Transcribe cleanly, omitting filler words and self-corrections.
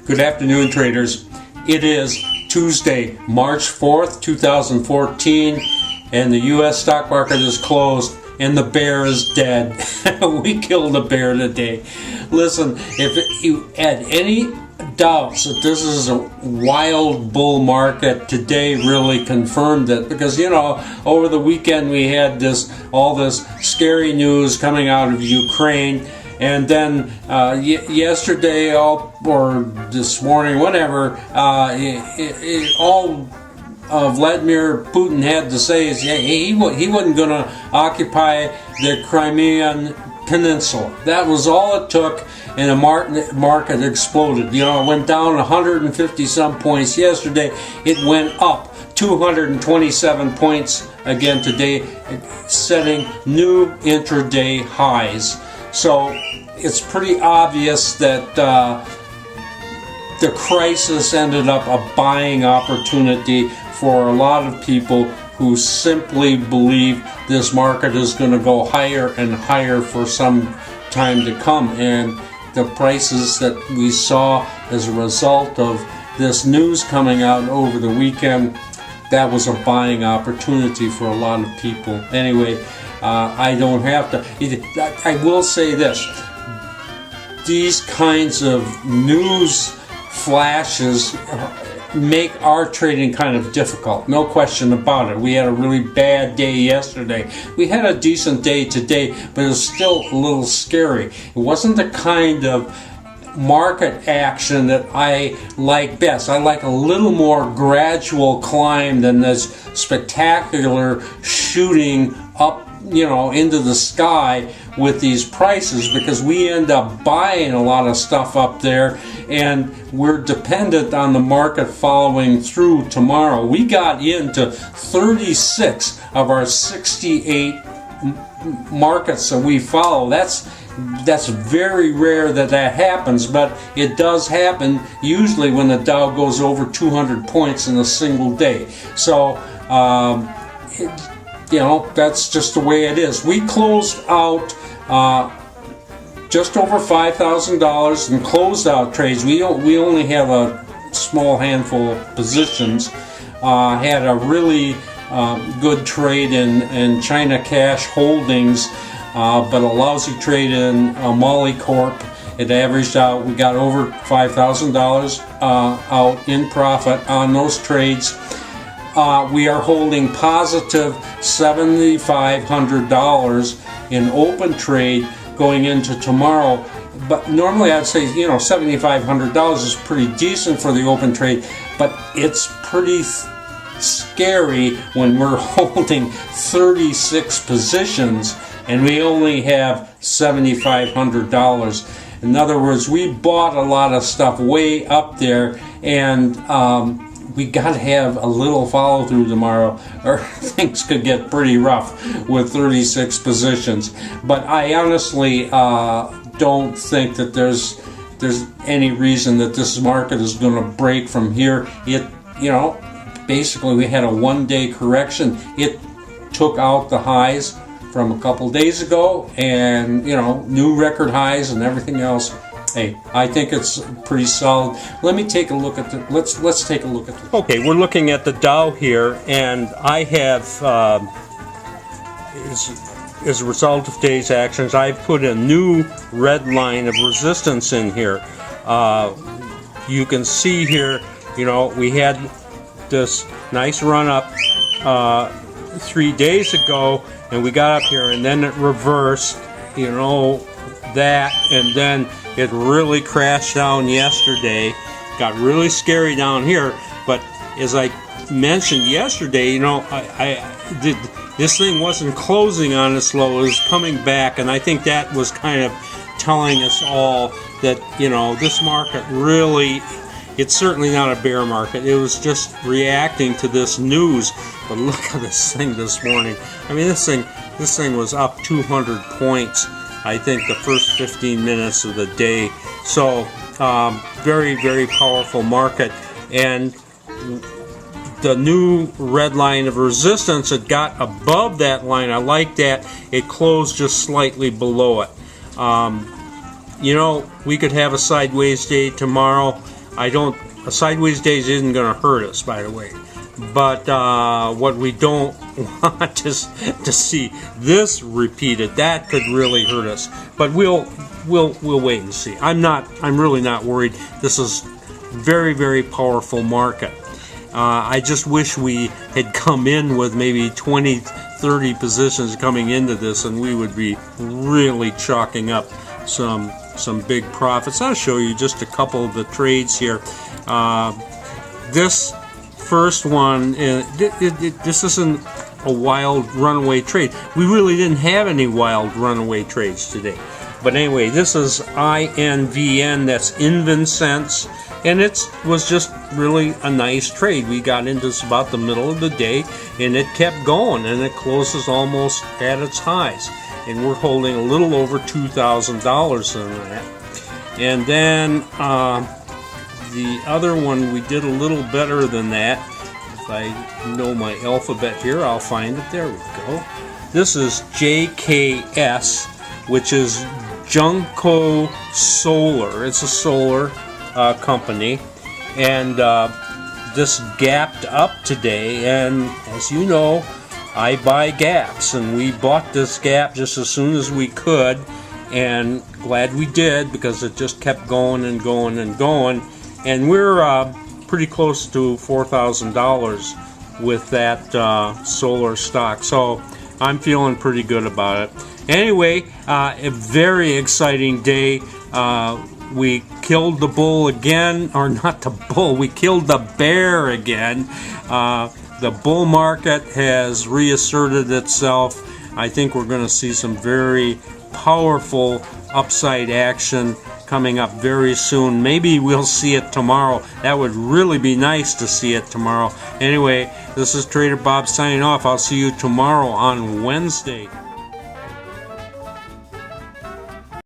Good afternoon, traders. It is Tuesday, March 4th, 2014, and the U.S. stock market is closed, and the bear is dead. We killed a bear today. Listen, if you had any doubts that this is a wild bull market, today really confirmed it, because over the weekend we had all this scary news coming out of Ukraine, and then yesterday or this morning, whatever, all Vladimir Putin had to say is he wasn't going to occupy the Crimean Peninsula. That was all it took, and the market exploded. It went down 150 some points yesterday. It went up 227 points again today, setting new intraday highs. So it's pretty obvious that the crisis ended up a buying opportunity for a lot of people who simply believe this market is going to go higher and higher for some time to come. And the prices that we saw as a result of this news coming out over the weekend, that was a buying opportunity for a lot of people. Anyway, I don't have to. I will say this. These kinds of news flashes make our trading kind of difficult, no question about it. We had a really bad day yesterday. We had a decent day today, but it was still a little scary. It wasn't the kind of market action that I like best. I like a little more gradual climb than this spectacular shooting up into the sky with these prices, because we end up buying a lot of stuff up there and we're dependent on the market following through tomorrow. We got into 36 of our 68 markets that we follow. That's very rare that happens, but it does happen usually when the Dow goes over 200 points in a single day. So that's just the way it is. We closed out just over $5,000 in closed out trades. We only have a small handful of positions. Had a really good trade in China Cash Holdings, but a lousy trade in Molly Corp. It averaged out. We got over $5,000 out in profit on those trades. We are holding positive $7,500 in open trade going into tomorrow. But normally I'd say, $7,500 is pretty decent for the open trade, but it's pretty scary when we're holding 36 positions and we only have $7,500. In other words, we bought a lot of stuff way up there, and we got to have a little follow through tomorrow, or things could get pretty rough with 36 positions. But I honestly don't think that there's any reason that this market is going to break from here. Basically we had a one-day correction. It took out the highs from a couple days ago, and new record highs and everything else. Hey, I think it's pretty solid. Let me take a look at let's take a look at the. Okay, we're looking at the Dow here, and I have as a result of today's actions, I've put a new red line of resistance in here. You can see here, we had this nice run up 3 days ago, and we got up here, and then it reversed, that, and then it really crashed down yesterday. Got really scary down here, but as I mentioned yesterday, this thing wasn't closing on its low, it was coming back, and I think that was kind of telling us all that, this market really, it's certainly not a bear market. It was just reacting to this news. But look at this thing this morning. I mean, this thing was up 200 points, I think, the first 15 minutes of the day. So very, very powerful market. And the new red line of resistance, it got above that line. I like that. It closed just slightly below it. We could have a sideways day tomorrow. A sideways days isn't going to hurt us, by the way. But what we don't want is to see this repeated. That could really hurt us. But we'll wait and see. I'm really not worried. This is very, very powerful market. I just wish we had come in with maybe 20, 30 positions coming into this, and we would be really chalking up some big profits. I'll show you just a couple of the trades here. This first one, this isn't a wild runaway trade. We really didn't have any wild runaway trades today. But anyway, this is INVN, that's InvenSense, and it was just really a nice trade. We got into this about the middle of the day, and it kept going, and it closes almost at its highs. And we're holding a little over $2,000 in that. And then the other one, we did a little better than that. If I know my alphabet here, I'll find it. There we go. This is JKS, which is Junko Solar. It's a solar company, and this gapped up today, and as you know, I buy gaps, and we bought this gap just as soon as we could, and glad we did, because it just kept going and going and going, and we're pretty close to $4,000 with that solar stock, so I'm feeling pretty good about it. Anyway, a very exciting day. We killed the bull again, or not the bull, we killed the bear again. The bull market has reasserted itself. I think we're going to see some very powerful upside action coming up very soon. Maybe we'll see it tomorrow. That would really be nice to see it tomorrow. Anyway, this is Trader Bob signing off. I'll see you tomorrow on Wednesday.